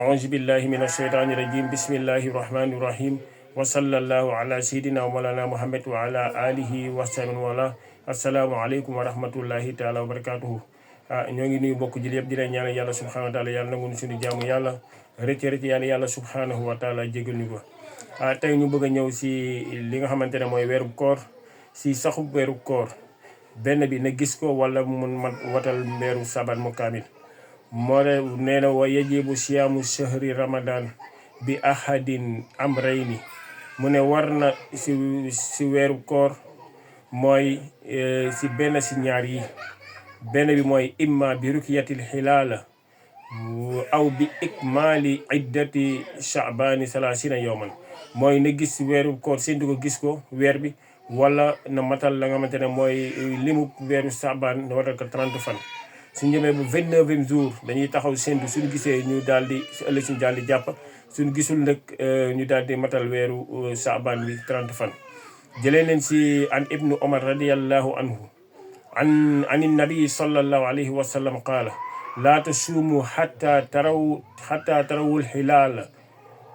auzu billahi min asheytaani rajim bismillahi rahmani rahim wa sallallahu ala sayidina wa mawlana muhammad wa ala alihi wa sahbihi wala assalaamu aleykum wa rahmatullahi taala wa barakatuhu ñoo ngi nuyu mbokk jil yëpp di leen ñaanal yàlla subhanahu wa taala yàlla nangu suñu jaamu yàlla rëcc yàlla subhanahu wa taala jégal ñu ko tey ñu bëgg a ñëw si li nga xamante ne mooy weeru koor si saxu weeru koor benn bi na gis ko wala mun man watal weeru saban mu kaamil moo nee na wa yajibu siyaamu shahri ramadan bi ahadin amrayni mu ne war na si weeru koor mooy si benn si ñaar yi benn bi mooy imma bi rukiyatil xilaala aw bi ikmaali iddati shaabani salasina yowman mooy na gis weeru koor séntu ko gis ko weer bi wala na matal la nga xamante ne mooy limu weeru saabaan na watal ko 30 fan suñu demee bu 29e jour dañuy taxaw séntu suñu gisee ñu daal di si ëllëg suñu daal di jàpp suñu gisul nag ñu daal di matal weeru saabaan bi 30 fan jëlee leen si an ibnu omar radiallahu anhu an nabii sallallahu alayhi wa sallam qaala laa tasuumu xatta tarawul xilaala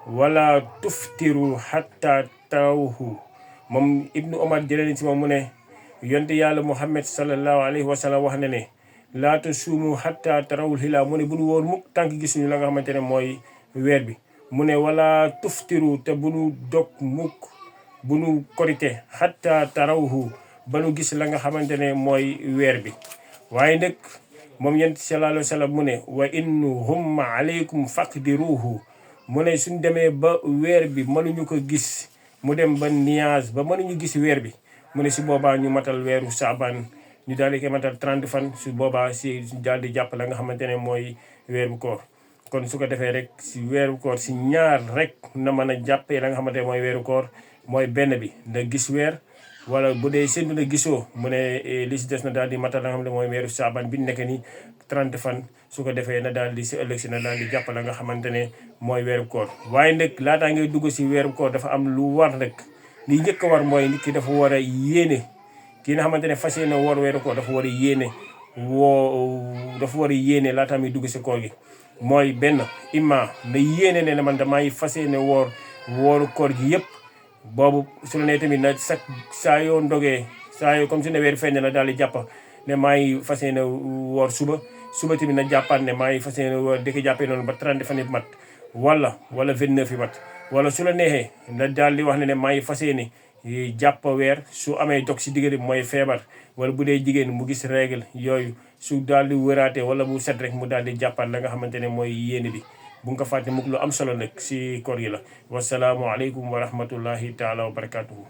wala tuftiru xatta tarawhu moom ibnu omar jëlee leen si moom mu ne yonte yàlla muhammad sallallahu alayhi wa sallam wax na ne laa tasuumu xatta tarawul xilaala mu ne bu nu woor mukk tànk gisuñu la nga xamante ne mooy weer bi mu ne wala tuftiru te bu nu dog mukk bu nu korite xatta tarawhu ba nu gis la nga xamante ne mooy weer bi waaye nag moom yent sallallahu alayhi wa sallam mu ne wa in humma aleykum faqdiruhu mu ne suñ demee ba weer bi mënuñu ko gis mu dem ba nuage ba mënuñu gis weer bi mu ne si boobaa ñu matal weeru saabaan ñu daal di koy matal 30 fan su boobaa si daal di jàpp la nga xamante ne mooy weeru koor kon su ko defee rek si weeru koor si ñaar rek na mën a jàppee la nga xamante ne mooy weeru koor mooy benn bi na gis weer wala bu dee séntu na gisoo mu ne li si des na daal di matal la nga xam ne mooy weeru saabaan bi ñu nekk ni 30 fan su ko defee na daal di si ëllëg si na daal di jàpp la nga xamante ne mooy weeru koor waaye nag laataa ngay dugg si weeru koor dafa am lu war nag li njëkk a war mooy nit ki dafa war a yéene kii nga xamante ne fas yéene woor weeru koor dafa war a yéene dafa war a yéene laataa muy dugg si koor gi mooy benn imma na yéene ne man damay fas yéene wooru koor gi yëpp boobu su la nee tamit na saa yoo ndogee saa yoo comme su ne weer feeñ na daal di jàpp ne maa ngi fas yéene woor suba tamit na jàppaat ne maa ngi fas yéene woor di ko jàppee noonu ba 30 fan yi mat wala 29 yi mat wala su la neexee na daal di wax ne maa ngi fas yéene jàpp weer su amee dog si diggante bi mooy feebar wala bu dee jigéen mu gis règle yooyu su daal di wëraatee wala mu set rek mu daal di jàppaat la nga xamante ne mooy yéene bi bu nga ko fàtte mukk lu am solo nag si koor gi la wasalaamu aleykum wa rahmatullahi taala wa barakatuhu